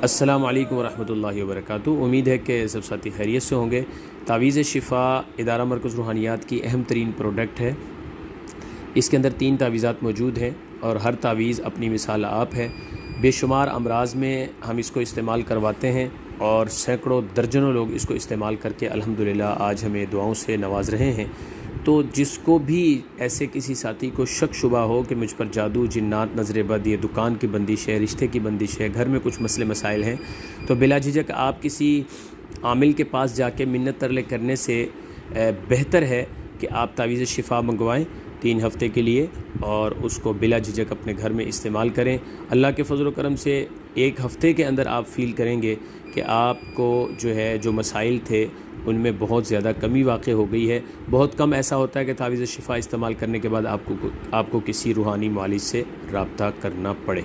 السلام علیکم ورحمۃ اللہ وبرکاتہ۔ امید ہے کہ سب ساتھی خیریت سے ہوں گے۔ تعویذ شفا ادارہ مرکز روحانیات کی اہم ترین پروڈکٹ ہے۔ اس کے اندر 3 تعویذات موجود ہیں اور ہر تعویذ اپنی مثال آپ ہے۔ بے شمار امراض میں ہم اس کو استعمال کرواتے ہیں اور سینکڑوں درجنوں لوگ اس کو استعمال کر کے الحمدللہ آج ہمیں دعاؤں سے نواز رہے ہیں۔ تو جس کو بھی ایسے کسی ساتھی کو شک شبہ ہو کہ مجھ پر جادو، جنات، نظر بد، یہ دکان کی بندش ہے، رشتے کی بندش ہے، گھر میں کچھ مسئلے مسائل ہیں، تو بلا جھجک آپ کسی عامل کے پاس جا کے منت ترلے کرنے سے بہتر ہے کہ آپ تعویذ شفا منگوائیں 3 ہفتے کے لیے اور اس کو بلا جھجک اپنے گھر میں استعمال کریں۔ اللہ کے فضل و کرم سے 1 ہفتے کے اندر آپ فیل کریں گے کہ آپ کو جو مسائل تھے ان میں بہت زیادہ کمی واقع ہو گئی ہے۔ بہت کم ایسا ہوتا ہے کہ تعویذ شفا استعمال کرنے کے بعد آپ کو کسی روحانی معالج سے رابطہ کرنا پڑے۔